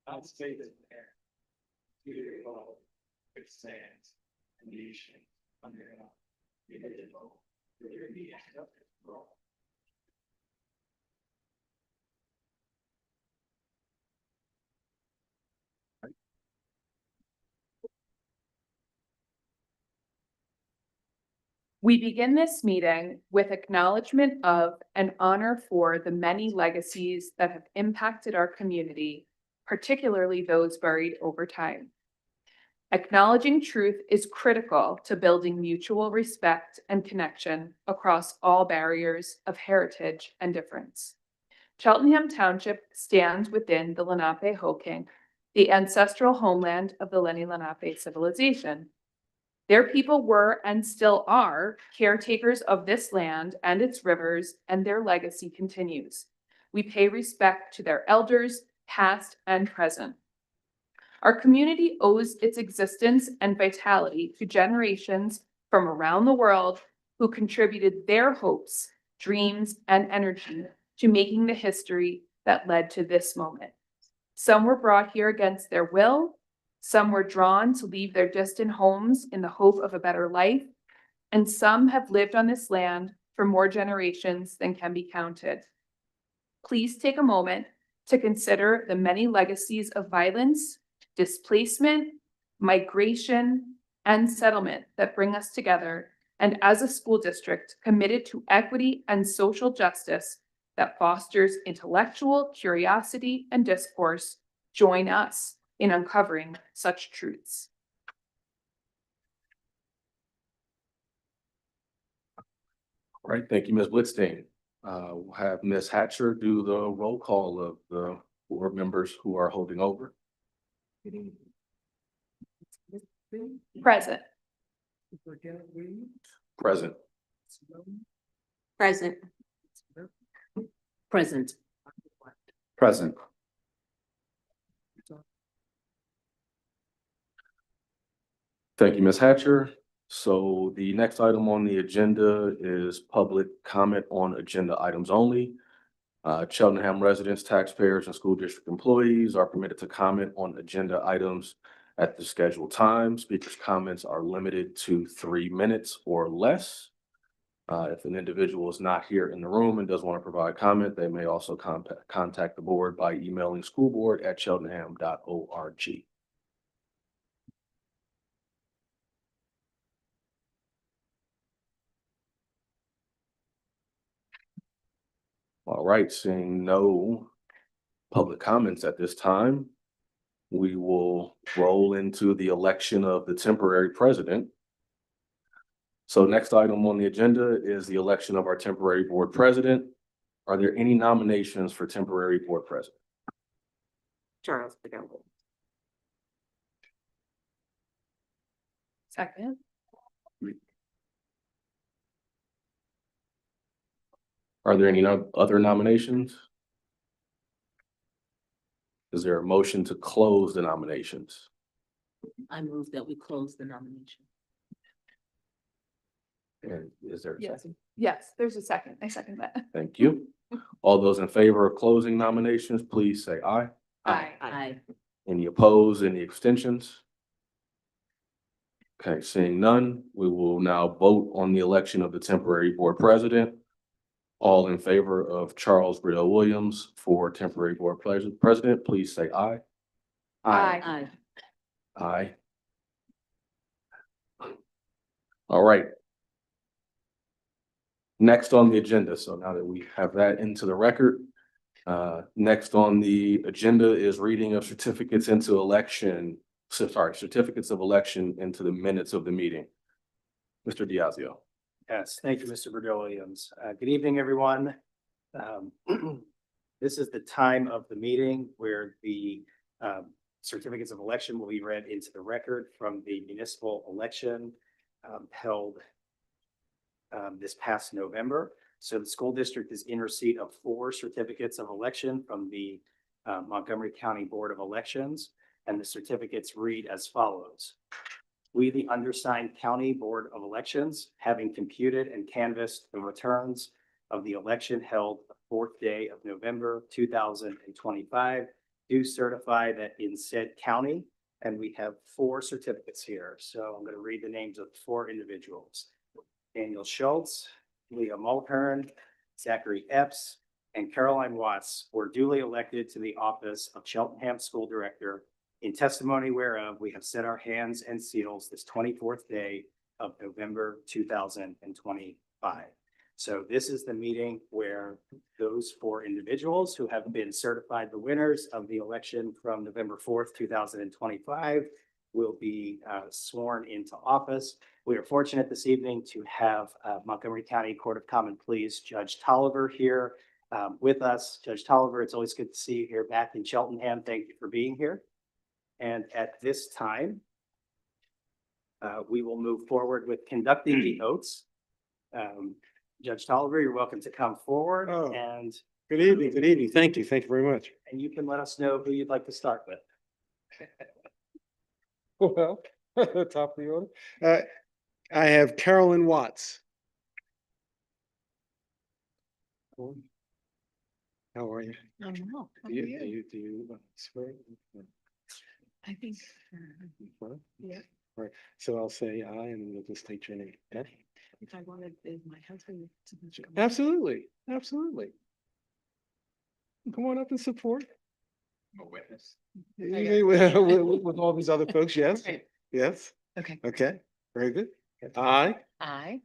I'll say that there. It stands and nation under We begin this meeting with acknowledgement of and honor for the many legacies that have impacted our community, particularly those buried over time. Acknowledging truth is critical to building mutual respect and connection across all barriers of heritage and difference. Cheltenham Township stands within the Lenape-Hoking, the ancestral homeland of the Lenni Lenape civilization. Their people were and still are caretakers of this land and its rivers, and their legacy continues. We pay respect to their elders, past and present. Our community owes its existence and vitality to generations from around the world who contributed their hopes, dreams, and energy to making the history that led to this moment. Some were brought here against their will. Some were drawn to leave their distant homes in the hope of a better life, and some have lived on this land for more generations than can be counted. Please take a moment to consider the many legacies of violence, displacement, migration, and settlement that bring us together, and as a school district committed to equity and social justice that fosters intellectual curiosity and discourse, join us in uncovering such truths. All right, thank you, Ms. Blitzstein. We'll have Ms. Hatcher do the roll call of the board members who are holding over. Present. Present. Present. Present. Present. Thank you, Ms. Hatcher. So the next item on the agenda is public comment on agenda items only. Cheltenham residents, taxpayers, and school district employees are permitted to comment on agenda items at the scheduled time. Speakers' comments are limited to 3 minutes or less. If an individual is not here in the room and does want to provide comment, they may also contact the board by emailing schoolboard@cheltenham.org. All right, seeing no public comments at this time, we will roll into the election of the temporary president. So next item on the agenda is the election of our temporary board president. Are there any nominations for temporary board president? Charles Bedolla. Second. Are there any other nominations? Is there a motion to close the nominations? I move that we close the nomination. And is there a Yes. second? Yes, there's a second. I second that. Thank you. All those in favor of closing nominations, please say aye. Aye. Aye. Any opposed, any abstentions? Okay, seeing none, we will now vote on the election of the temporary board president. All in favor of Charles Riddell Williams for temporary board president, please say aye. Aye. Aye. Aye. All right. Next on the agenda, so now that we have that into the record, next on the agenda is reading of certificates of election into the minutes of the meeting. Mr. Diazio. Yes, thank you, Mr. Williams. Good evening, everyone. This is the time of the meeting where the certificates of election will be read into the record from the municipal election held this past November. So the school district is in receipt of 4 certificates of election from the Montgomery County Board of Elections, and the certificates read as follows. We, the undersigned County Board of Elections, having computed and canvassed the returns of the election held the fourth day of November 2025. Do certify that in said county, and we have 4 certificates here. So I'm going to read the names of 4 individuals. Daniel Schultz, Leah Mulhern, Zachary Epps, and Caroline Watts were duly elected to the office of Cheltenham School Director, in testimony whereof we have set our hands and seals this 24th day of November 2025. So this is the meeting where those 4 individuals who have been certified the winners of the election from November 4th, 2025 will be sworn into office. We are fortunate this evening to have Montgomery County Court of Common Pleas Judge Tolliver here with us. Judge Tolliver, it's always good to see you here back in Cheltenham. Thank you for being here. And at this time, we will move forward with conducting the oaths. Judge Tolliver, you're welcome to come forward Oh. and Good evening, good evening. Thank you. Thank you very much. you can let us know who you'd like to start with. Well, top of the order. I have Carolyn Watts. How are you? Oh, no. Do you swear? I think. Well, Yeah. all right. So I'll say aye and then you'll just state your name. Okay? If I wanted my husband to. Absolutely, absolutely. Come on up and support. A witness. With all these other folks, yes, Right. yes. Okay. Okay, very good. I, I,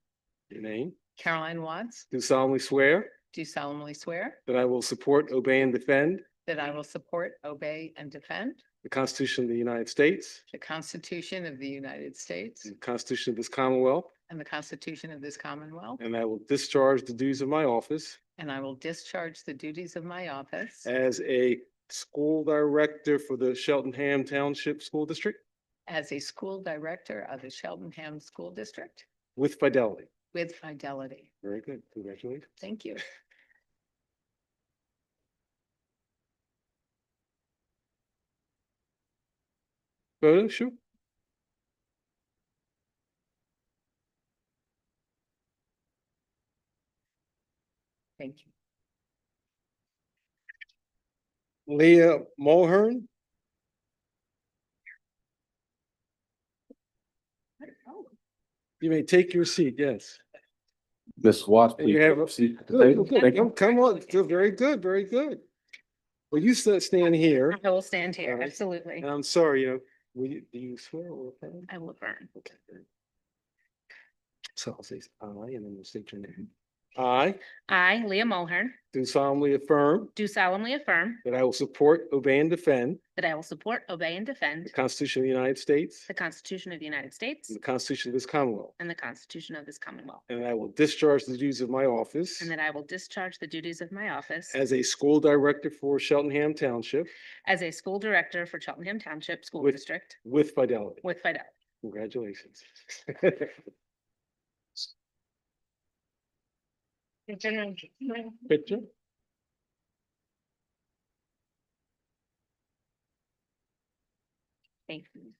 your name, Caroline Watts, do solemnly swear do solemnly swear that I will support, obey, and defend that I will support, obey, and defend the Constitution of the United States, the Constitution of the United States and the Constitution of this Commonwealth, and the Constitution of this Commonwealth, and I will discharge the duties of my office and I will discharge the duties of my office as a school director for the Cheltenham Township School District as a school director of the Cheltenham School District with fidelity. with fidelity. Very good. Congratulations. Thank you. Photo, sure. Thank you. Leah Mulhern. You may take your seat, yes. Ms. Watts, And you please have- proceed to the Good, table. good. Thank you. Come on, good, very good, very good. Well, you stand here, I will stand here, All right. absolutely. and I'm sorry, do you swear or affirm? I will affirm. Okay. Great. So I'll say aye and then you'll state your name. I I, Leah Mulhern, do solemnly affirm do solemnly affirm that I will support, obey, and defend that I will support, obey, and defend the Constitution of the United States the Constitution of the United States and the Constitution of this Commonwealth, and the Constitution of this Commonwealth, and that I will discharge the duties of my office and that I will discharge the duties of my office as a school director for Cheltenham Township as a school director for Cheltenham Township School With- District with fidelity. with fidelity. Congratulations. Picture? Thank you.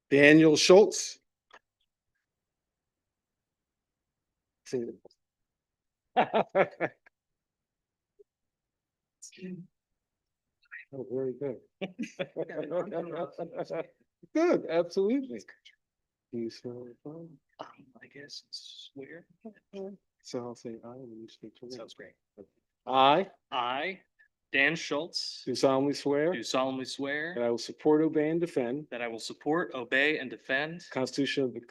Daniel Schultz. See Oh, very good. Good, absolutely. Do you swear or affirm? I guess swear. So I'll say aye and you speak to me. Sounds great. I I, Dan Schultz, do solemnly swear do solemnly swear that I will support, obey, and defend that I will support, obey, and defend the Constitution of the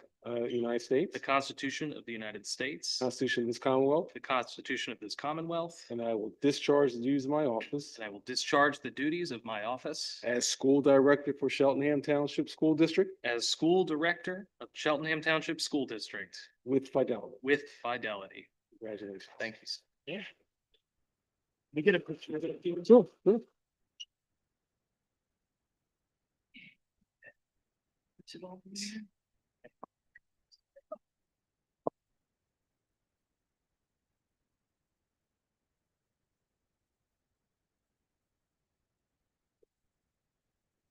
United States, the Constitution of the United States, Constitution of this Commonwealth, the Constitution of this Commonwealth, and that I will discharge the duties of my office and I will discharge the duties of my office as school director for Cheltenham Township School District as school director of Cheltenham Township School District with fidelity. with fidelity. Congratulations. Thank you. Sir. Yeah. We get a picture. Sure, sure.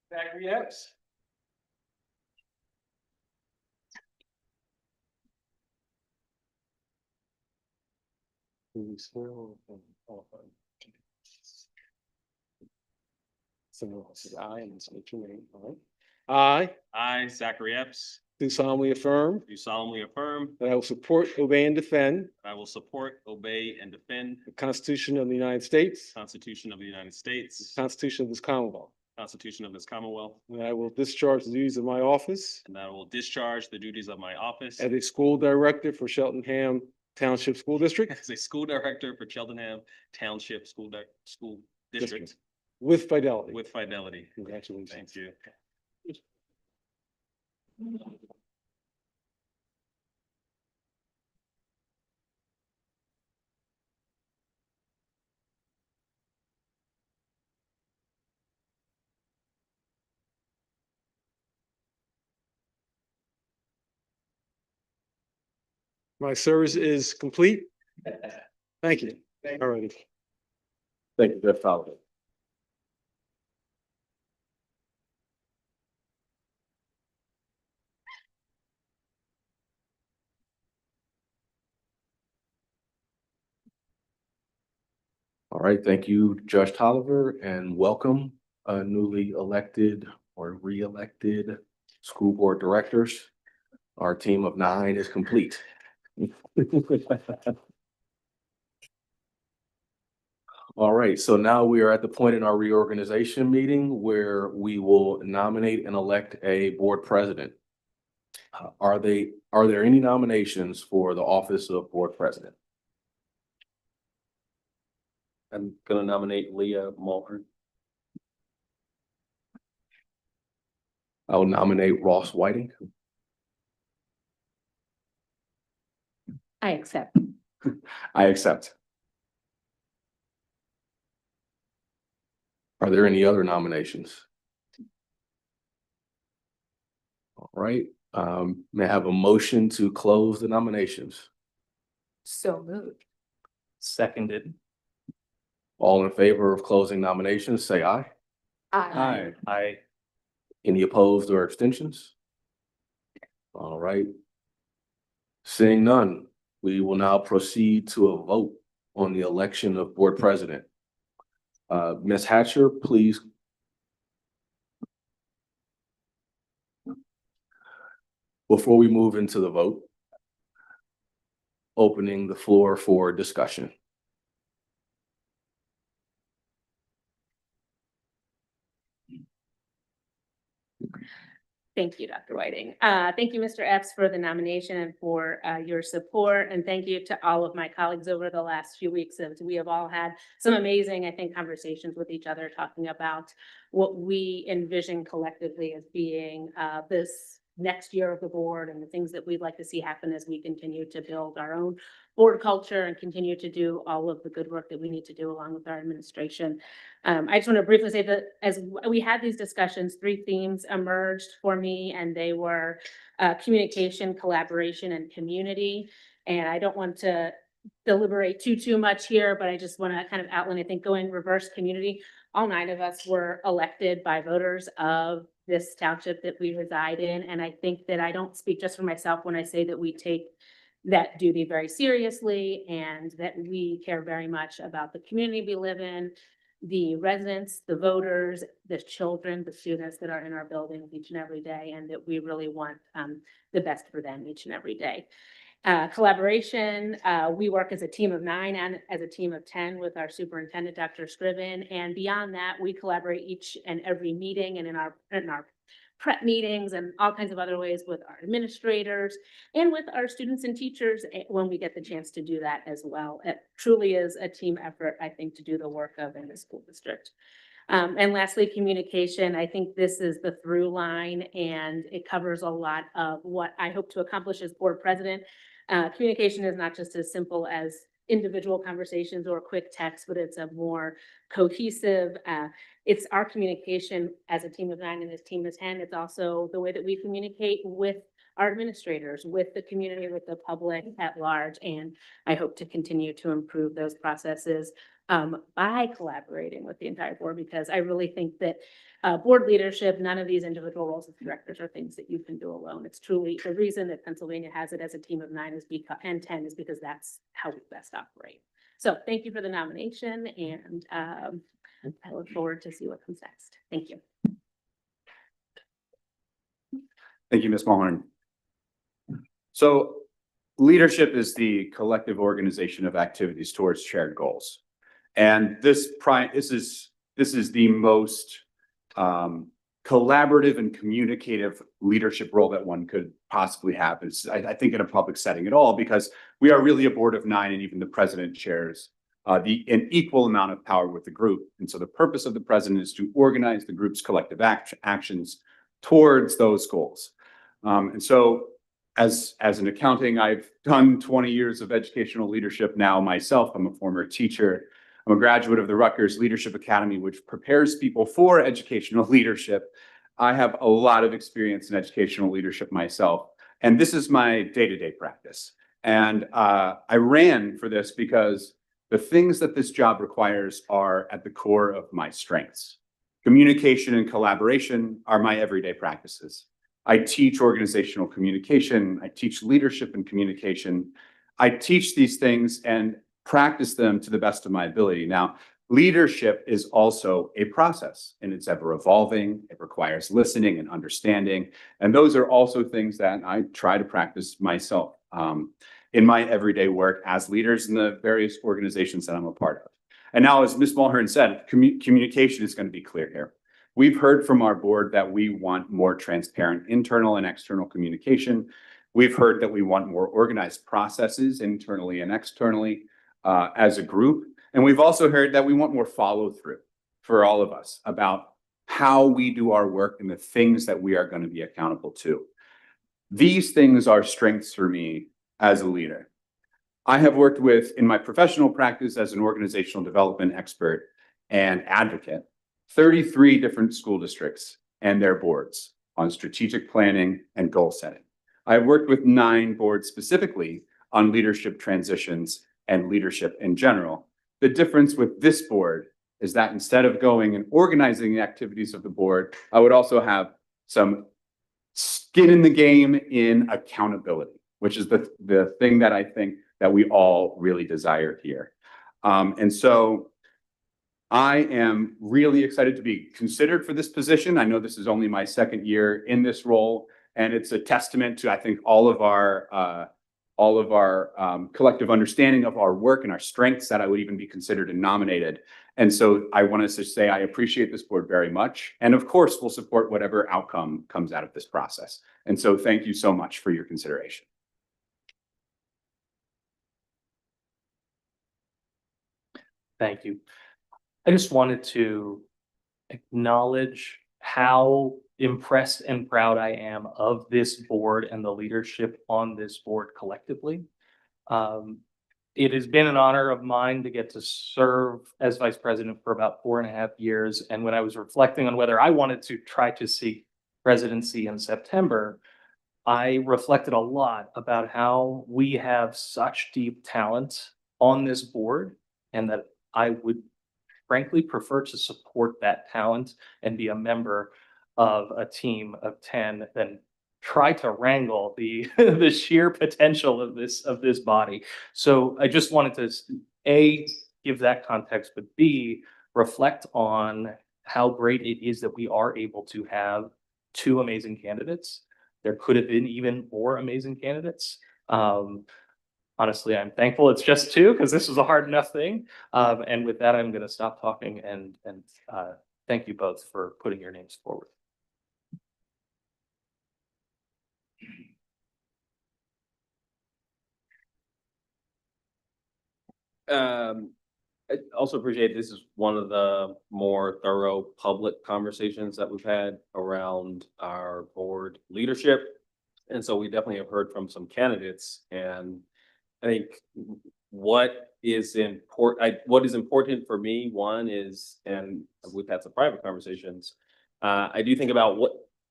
Zachary Epps. Do swear or qualify? So I'll say aye and state your name. All right. I I, Zachary Epps, do solemnly affirm do solemnly affirm that I will support, obey, and defend that I will support, obey, and defend the Constitution of the United States, the Constitution of the United States, the Constitution of this Commonwealth, the Constitution of this Commonwealth, and that I will discharge the duties of my office and that I will discharge the duties of my office as a school director for Cheltenham Township School District as a school director for Cheltenham Township School District with fidelity. with fidelity. Congratulations. Thank you. My service is complete. Thank you. All righty. Thank you, Jeff Fowler. All right, thank you, Judge Tolliver, and welcome newly elected or re-elected school board directors. Our team of 9 is complete. All right, so now we are at the point in our reorganization meeting where we will nominate and elect a board president. Are there any nominations for the office of board president? I'm gonna nominate Leah Mulhern. I will nominate Ross Whiting. I accept. I accept. Are there any other nominations? All right, may I have a motion to close the nominations? So moved. Seconded. All in favor of closing nominations, say aye. Aye. Aye. Any opposed or abstentions? All right. Seeing none, we will now proceed to a vote on the election of board president. Ms. Hatcher, please. Before we move into the vote, opening the floor for discussion. Thank you, Dr. Whiting. Thank you, Mr. Epps, for the nomination and for your support. And thank you to all of my colleagues over the last few weeks. As we have all had some amazing, I think, conversations with each other, talking about what we envision collectively as being this next year of the board and the things that we'd like to see happen as we continue to build our own board culture and continue to do all of the good work that we need to do along with our administration. I just want to briefly say that as we had these discussions, 3 themes emerged for me, and they were communication, collaboration, and community. And I don't want to deliberate too much here, but I just want to kind of outline, I think, going reverse community. All 9 of us were elected by voters of this township that we reside in. And I think that I don't speak just for myself when I say that we take that duty very seriously and that we care very much about the community we live in, the residents, the voters, the children, the students that are in our buildings each and every day, and that we really want the best for them each and every day. Collaboration, we work as a team of 9 and as a team of 10 with our superintendent, Dr. Scriven. And beyond that, we collaborate each and every meeting and in our prep meetings and all kinds of other ways with our administrators and with our students and teachers when we get the chance to do that as well. It truly is a team effort, I think, to do the work of in the school district. And lastly, communication. I think this is the through line and it covers a lot of what I hope to accomplish as board president. Communication is not just as simple as individual conversations or quick text, but it's a more cohesive, it's our communication as a team of 9 and this team of 10. It's also the way that we communicate with our administrators, with the community, with the public at large. And I hope to continue to improve those processes by collaborating with the entire board, because I really think that board leadership, none of these individual roles as directors are things that you can do alone. It's truly the reason that Pennsylvania has it as a team of 9 is because, and 10 is because that's how we best operate. So thank you for the nomination and I look forward to see what comes next. Thank you. Thank you, Ms. Mulhern. So leadership is the collective organization of activities towards shared goals. And this is the most collaborative and communicative leadership role that one could possibly have. I think in a public setting at all, because we are really a board of 9 and even the president shares an equal amount of power with the group. And so the purpose of the president is to organize the group's collective actions towards those goals. And so as an accounting, I've done 20 years of educational leadership now myself. I'm a former teacher. I'm a graduate of the Rutgers Leadership Academy, which prepares people for educational leadership. I have a lot of experience in educational leadership myself, and this is my day-to-day practice. And I ran for this because the things that this job requires are at the core of my strengths. Communication and collaboration are my everyday practices. I teach organizational communication. I teach leadership and communication. I teach these things and practice them to the best of my ability. Now, leadership is also a process and it's ever evolving. It requires listening and understanding. And those are also things that I try to practice myself in my everyday work as leaders in the various organizations that I'm a part of. And now, as Ms. Mulhern said, communication is going to be clear here. We've heard from our board that we want more transparent internal and external communication. We've heard that we want more organized processes internally and externally as a group. And we've also heard that we want more follow through for all of us about how we do our work and the things that we are going to be accountable to. These things are strengths for me as a leader. I have worked with, in my professional practice as an organizational development expert and advocate, 33 different school districts and their boards on strategic planning and goal setting. I have worked with 9 boards specifically on leadership transitions and leadership in general. The difference with this board is that instead of going and organizing the activities of the board, I would also have some skin in the game in accountability, which is the thing that I think that we all really desire here. And so I am really excited to be considered for this position. I know this is only my 2nd year in this role, and it's a testament to, I think, all of our collective understanding of our work and our strengths that I would even be considered and nominated. And so I want to say I appreciate this board very much. And of course, we'll support whatever outcome comes out of this process. And so thank you so much for your consideration. Thank you. I just wanted to acknowledge how impressed and proud I am of this board and the leadership on this board collectively. It has been an honor of mine to get to serve as vice president for about 4.5 years. And when I was reflecting on whether I wanted to try to seek presidency in September, I reflected a lot about how we have such deep talent on this board, and that I would frankly prefer to support that talent and be a member of a team of 10 than try to wrangle the the sheer potential of this body. So I just wanted to A, give that context, but B, reflect on how great it is that we are able to have 2 amazing candidates. There could have been even more amazing candidates. Honestly, I'm thankful it's just 2 because this was a hard enough thing. And with that, I'm going to stop talking and thank you both for putting your names forward. I also appreciate this is one of the more thorough public conversations that we've had around our board leadership. And so we definitely have heard from some candidates, and I think what is important for me, one is, and we've had some private conversations, I do think about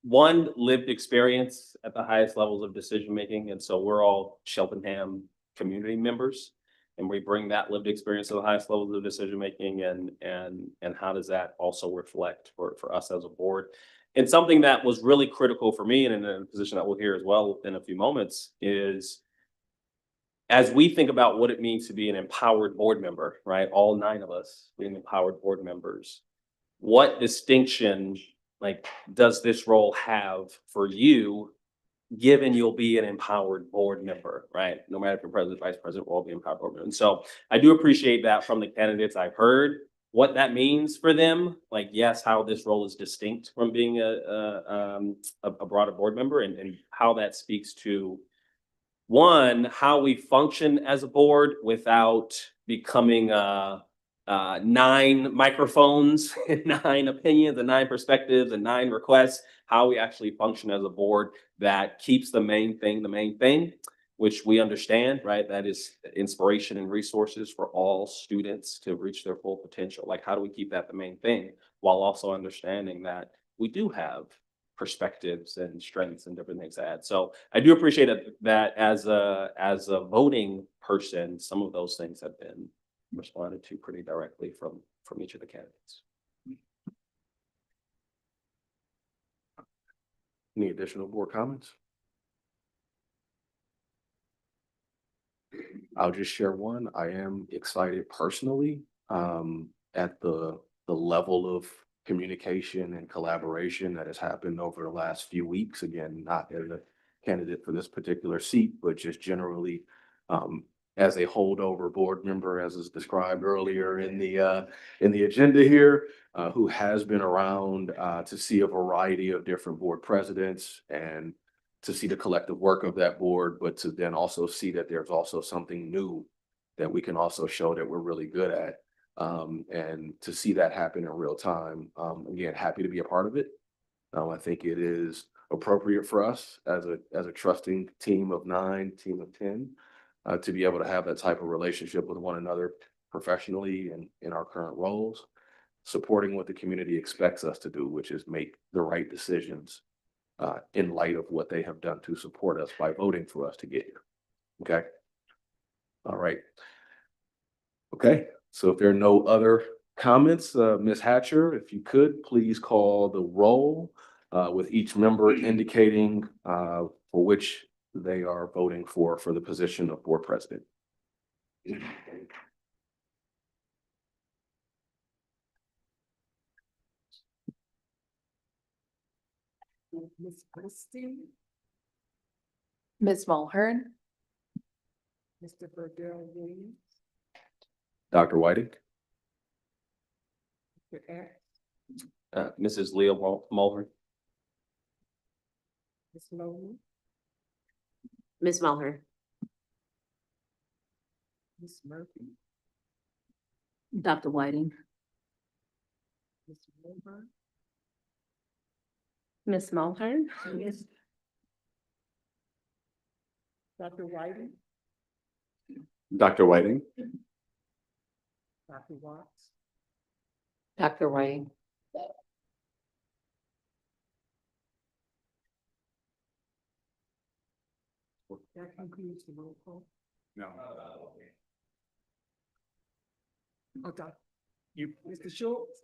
one lived experience at the highest levels of decision making. And so we're all Cheltenham community members, and we bring that lived experience to the highest levels of decision making, and how does that also reflect for us as a board? And something that was really critical for me, and in a position that we'll hear as well in a few moments, is as we think about what it means to be an empowered board member, right? All 9 of us being empowered board members, what distinction, like, does this role have for you, given you'll be an empowered board member, right? No matter if you're president, vice president, we'll all be empowered board members. And so I do appreciate that from the candidates I've heard, what that means for them. Like, yes, how this role is distinct from being a broader board member, and how that speaks to, one, how we function as a board without becoming 9 microphones and 9 opinions and 9 perspectives and 9 requests, how we actually function as a board that keeps the main thing, which we understand, right? That is inspiration and resources for all students to reach their full potential. Like, how do we keep that the main thing while also understanding that we do have perspectives and strengths and different things to add. So I do appreciate that as a voting person, some of those things have been responded to pretty directly from each of the candidates. Any additional board comments? I'll just share one. I am excited personally at the level of communication and collaboration that has happened over the last few weeks. Again, not as a candidate for this particular seat, but just generally as a holdover board member, as is described earlier in the agenda here, who has been around to see a variety of different board presidents and to see the collective work of that board, but to then also see that there's also something new that we can also show that we're really good at. And to see that happen in real time, again, happy to be a part of it. I think it is appropriate for us as a trusting team of 9, team of 10, to be able to have that type of relationship with one another professionally and in our current roles, supporting what the community expects us to do, which is make the right decisions in light of what they have done to support us by voting for us to get here. Okay. All right. Okay. So if there are no other comments, Ms. Hatcher, if you could please call the roll with each member indicating for which they are voting for the position of board president. Ms. Christie, Ms. Mulhern, Mr. Verdell Williams, Dr. Whiting, Mr. X, Mrs. Leah Mulhern. Ms. Logan, Ms. Mulhern, Ms. Murphy, Dr. Whiting, Ms. Wilburn, Ms. Mulhern, Ms. Dr. Whiting, Dr. Whiting, Dr. Watts, Dr. Whiting, that concludes the roll call. no. Oh, Doc, you, Mr. Schultz,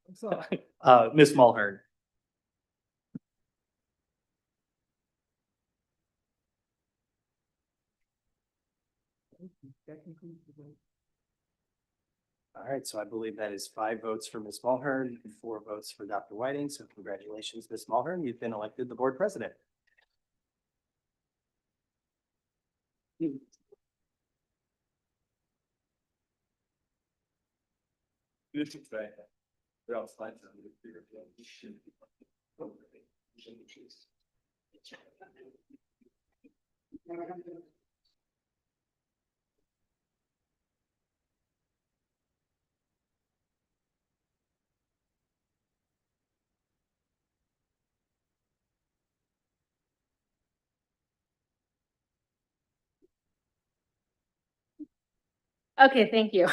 I'm sorry. Ms. Mulhern, That concludes the vote. All right, so I believe that is 5 votes for Ms. Mulhern, 4 votes for Dr. Whiting. So congratulations, Ms. Mulhern. You've been elected the board president. Okay, thank you.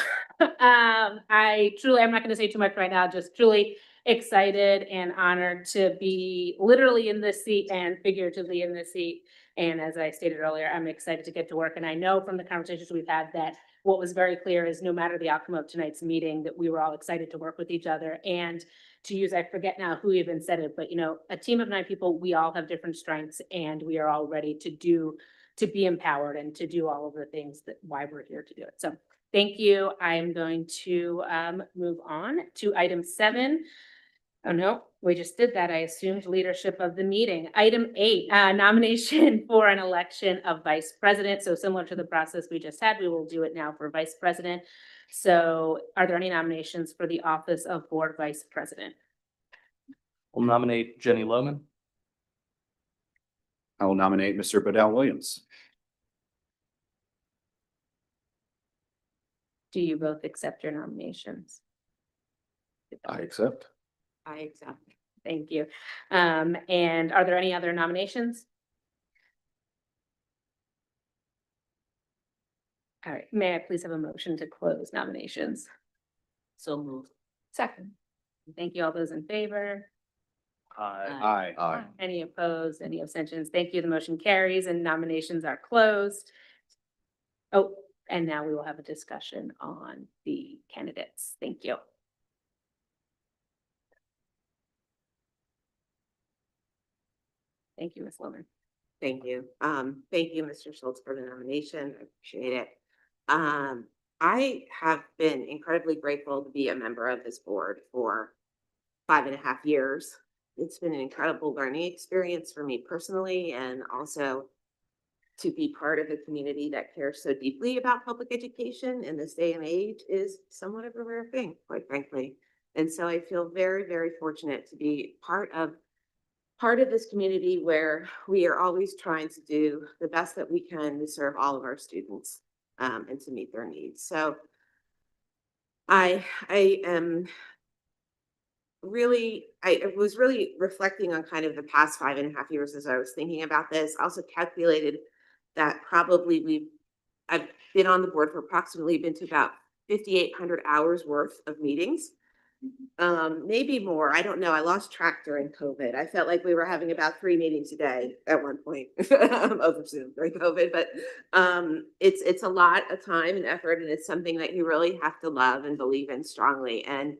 I'm not gonna say too much right now, just truly excited and honored to be literally in this seat and figuratively in this seat. And as I stated earlier, I'm excited to get to work. And I know from the conversations we've had that what was very clear is no matter the outcome of tonight's meeting, that we were all excited to work with each other. And to use, I forget now who even said it, but a team of 9 people, we all have different strengths and we are all ready to to be empowered and to do all of the things that why we're here to do it. So thank you. I am going to move on to item 7. Oh, no, we just did that. I assumed leadership of the meeting. Item 8, nomination for an election of vice president. So similar to the process we just had, we will do it now for vice president. So are there any nominations for the office of board vice president? We'll nominate Jenny Loman. I will nominate Mr. Bedell Williams. Do you both accept your nominations? I accept. I accept. Thank you. And are there any other nominations? All right, may I please have a motion to close nominations? So moved. Second. Thank you. All those in favor? Aye. Aye. Any opposed, any abstentions? Thank you. The motion carries and nominations are closed. Oh, and now we will have a discussion on the candidates. Thank you. Thank you, Ms. Loman. Thank you. Thank you, Mr. Schultz, for the nomination. I appreciate it. I have been incredibly grateful to be a member of this board for 5.5 years. It's been an incredible learning experience for me personally, and also to be part of a community that cares so deeply about public education in this day and age is somewhat of a rare thing, quite frankly. And so I feel very, very fortunate to be part of this community where we are always trying to do the best that we can to serve all of our students and to meet their needs. So I was really reflecting on kind of the past 5.5 years as I was thinking about this. I also calculated that probably I've been on the board for approximately been to about 5,800 hours worth of meetings. Maybe more. I don't know. I lost track during COVID. I felt like we were having about 3 meetings a day at one point over Zoom during COVID, but it's a lot of time and effort, and it's something that you really have to love and believe in strongly. And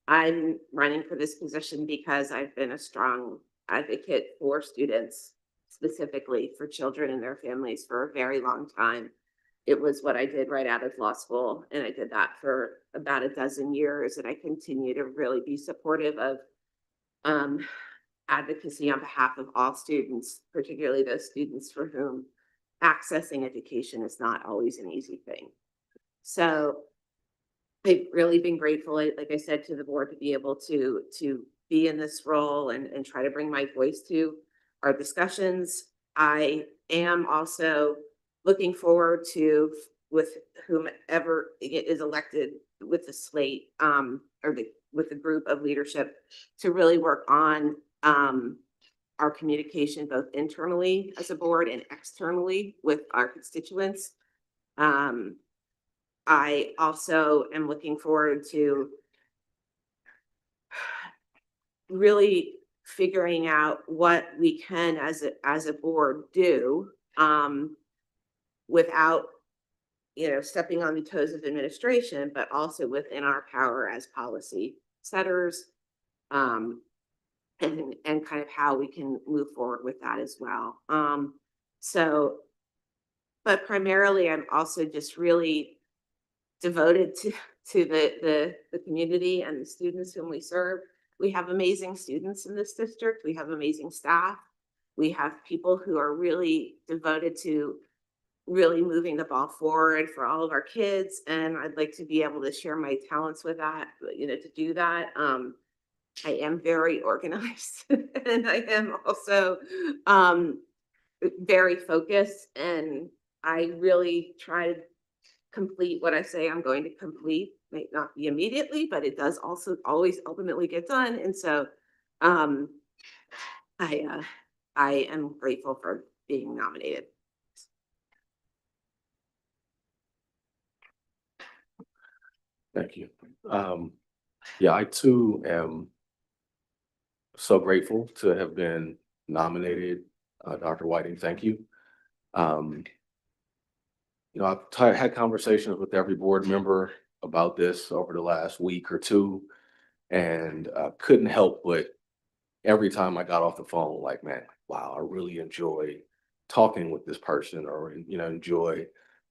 I'm running for this position because I've been a strong advocate for students, specifically for children and their families, for a very long time. It was what I did right out of law school, and I did that for about a dozen years, and I continue to really be supportive of advocacy on behalf of all students, particularly those students for whom accessing education is not always an easy thing. So I've really been grateful, like I said, to the board to be able to be in this role and try to bring my voice to our discussions. I am also looking forward to, with whomever is elected with the slate with the group of leadership, to really work on our communication both internally as a board and externally with our constituents. I also am looking forward to really figuring out what we can as a board do without stepping on the toes of administration, but also within our power as policy setters, and kind of how we can move forward with that as well. But primarily I'm also just really devoted to the community and the students whom we serve. We have amazing students in this district. We have amazing staff. We have people who are really devoted to really moving the ball forward for all of our kids. And I'd like to be able to share my talents with that, to do that. I am very organized and I am also very focused, and I really try to complete what I say I'm going to complete. Might not be immediately, but it does also always ultimately get done. And so I am grateful for being nominated. Thank you. Yeah, I too am so grateful to have been nominated. Dr. Whiting, thank you. I've had conversations with every board member about this over the last week or two, and couldn't help but every time I got off the phone, like, man, wow, I really enjoy talking with this person or, enjoy,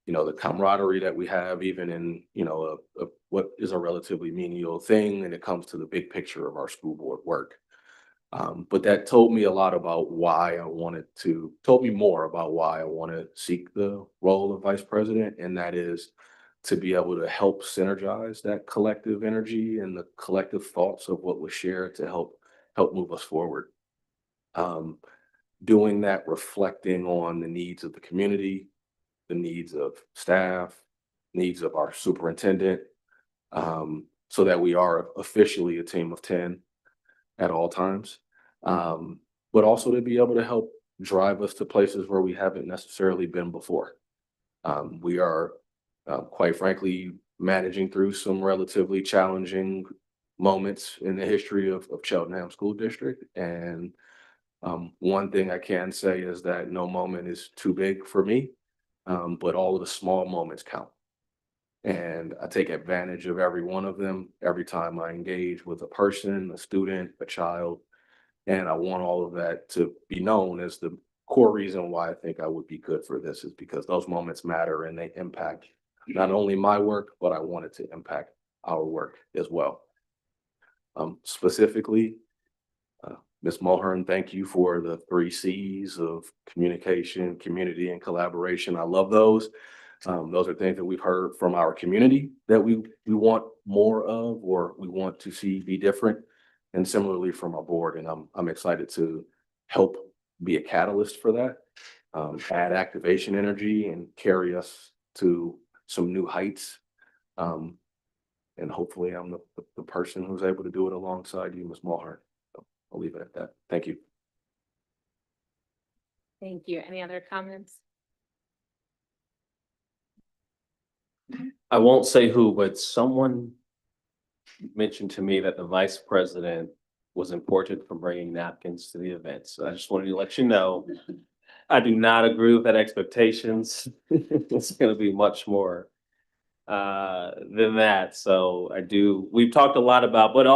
the camaraderie that we have even in, what is a relatively menial thing when it comes to the big picture of our school board work. But that told me a lot about told me more about why I want to seek the role of vice president. And that is to be able to help synergize that collective energy and the collective thoughts of what was shared to help move us forward. Um, Doing that, reflecting on the needs of the community, the needs of staff, needs of our superintendent, so that we are officially a team of 10 at all times. But also to be able to help drive us to places where we haven't necessarily been before. We are, quite frankly, managing through some relatively challenging moments in the history of Cheltenham School District. And one thing I can say is that no moment is too big for me, but all of the small moments count. And I take advantage of every one of them every time I engage with a person, a student, a child. And I want all of that to be known as the core reason why I think I would be good for this, is because those moments matter and they impact not only my work, but I want it to impact our work as well. Specifically, Ms. Mulhern, thank you for the 3 C's of communication, community, and collaboration. I love those. Those are things that we've heard from our community that we want more of, or we want to see be different, and similarly from our board. And I'm excited to help be a catalyst for that, add activation energy, and carry us to some new heights. And hopefully, I'm the person who's able to do it alongside you, Ms. Mulhern. So I'll leave it at that. Thank you. Thank you. Any other comments? I won't say who, but someone mentioned to me that the vice president was important for bringing napkins to the event. So I just wanted to let you know, I do not agree with that expectations. It's going to be much more than that. So we've talked a lot about, but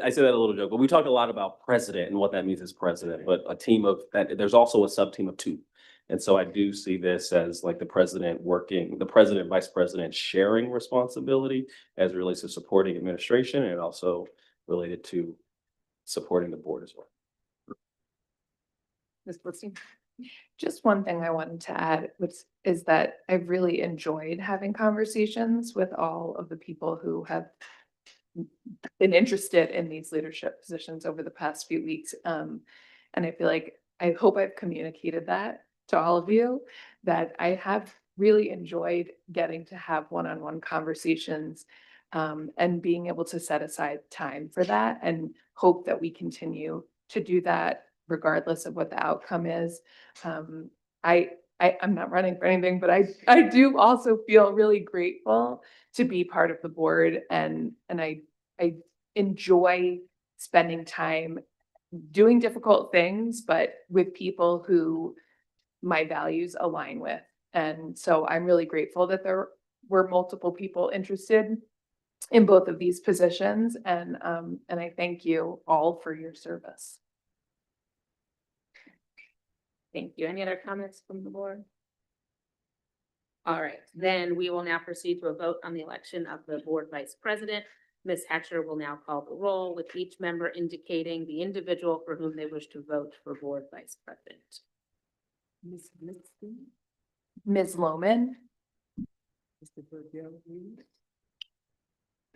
I say that a little joke, but we talked a lot about president and what that means as president, but a team of that, there's also a sub team of 2. And so I do see this as like the president, vice president sharing responsibility as it relates to supporting administration, and also related to supporting the board as well. Ms. Blitzstein? Just one thing I wanted to add, which is that I've really enjoyed having conversations with all of the people who have been interested in these leadership positions over the past few weeks. And I feel like, I hope I've communicated that to all of you, that I have really enjoyed getting to have one-on-one conversations, and being able to set aside time for that, and hope that we continue to do that regardless of what the outcome is. I'm not running for anything, but I do also feel really grateful to be part of the board, and I enjoy spending time doing difficult things, but with people who my values align with. And so I'm really grateful that there were multiple people interested in both of these positions. And I thank you all for your service. Thank you. Any other comments from the board? All right, then we will now proceed to a vote on the election of the board vice president. Ms. Hatcher will now call the roll, with each member indicating the individual for whom they wish to vote for board vice president. Ms. Blitzstein, Ms. Lohman, Mr. Burdell Williams,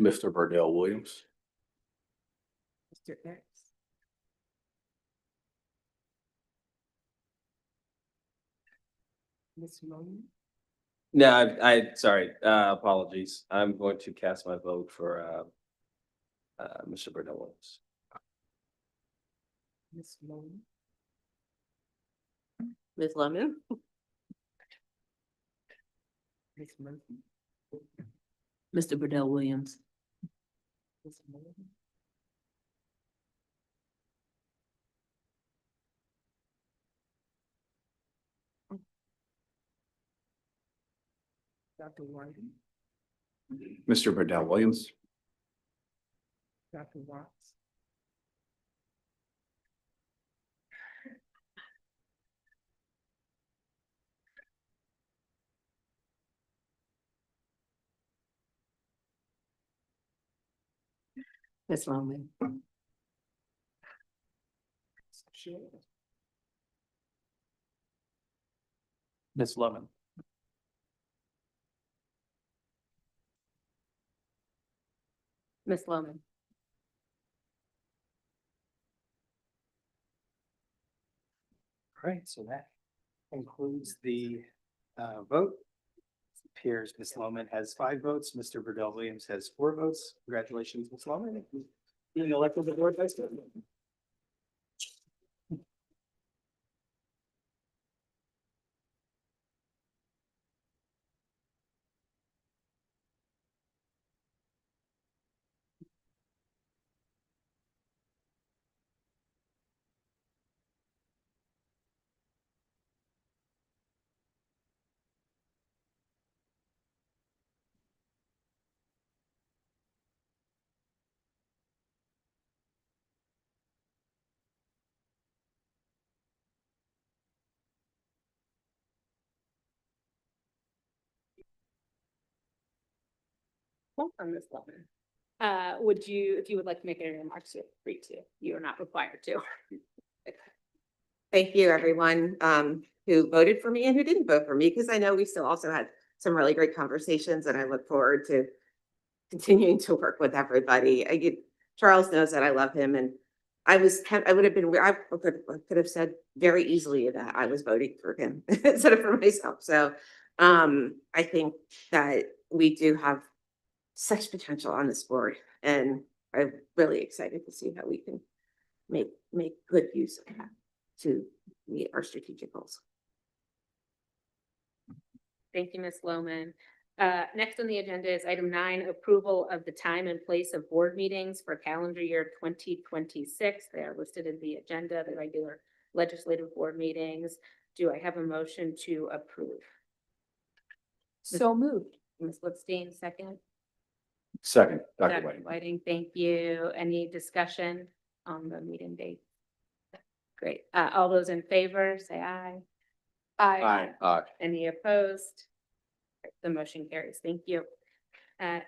Mr. Burdell Williams. Mr. X, Ms. Logan, No, sorry, apologies. I'm going to cast my vote for Mr. Burdell Williams. Ms. Logan, Ms. Lemon, Ms. Murphy, Mr. Burdell Williams, Ms. Morgan, Dr. Whiting, Mr. Burdell Williams, Dr. Watts, Ms. Loman. Ms. Lemon. Ms. Loman. All right, so that concludes the vote. It appears Ms. Loman has 5 votes, Mr. Burdell Williams has 4 votes. Congratulations, Ms. Loman, being elected the board vice president. Welcome, Ms. Loman. Would you, if you would like to make any remarks, feel free to. You are not required to. Thank you, everyone, who voted for me and who didn't vote for me, because I know we still also had some really great conversations, and I look forward to continuing to work with everybody. Charles knows that I love him, and I would have been, I could have said very easily that I was voting for him instead of for myself. So, I think that we do have such potential on this board, and I'm really excited to see how we can make good use of that to meet our strategic goals. Thank you, Ms. Loman. Next on the agenda is item 9, approval of the time and place of board meetings for calendar year 2026. They are listed in the agenda, the regular legislative board meetings. Do I have a motion to approve? So moved. Ms. Lipstein, second. Second, Dr. Dr. Whiting. Whiting, thank you. Any discussion on the meeting date? Great. All those in favor, say aye. Aye. Aye. Any opposed? The motion carries. Thank you.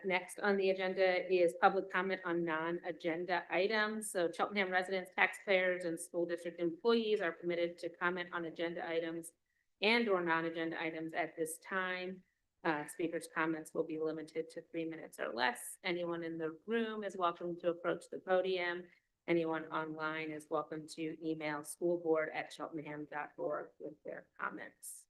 Next on the agenda is public comment on non-agenda items. So Cheltenham residents, taxpayers, and school district employees are permitted to comment on agenda items and or non-agenda items at this time. Speakers' comments will be limited to 3 minutes or less. Anyone in the room is welcome to approach the podium. Anyone online is welcome to email schoolboard@cheltenham.org with their comments.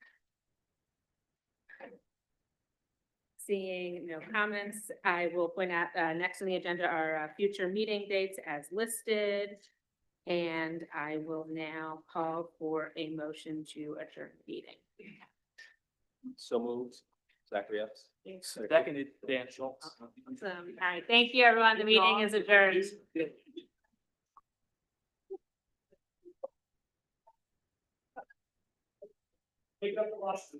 Seeing no comments, I will point out, next on the agenda are future meeting dates as listed. And I will now call for a motion to adjourn the meeting. So moved. Zachary Epps. Seconded, Dan Schultz. Awesome. All right, thank you, everyone. The meeting is adjourned. Pick up the last.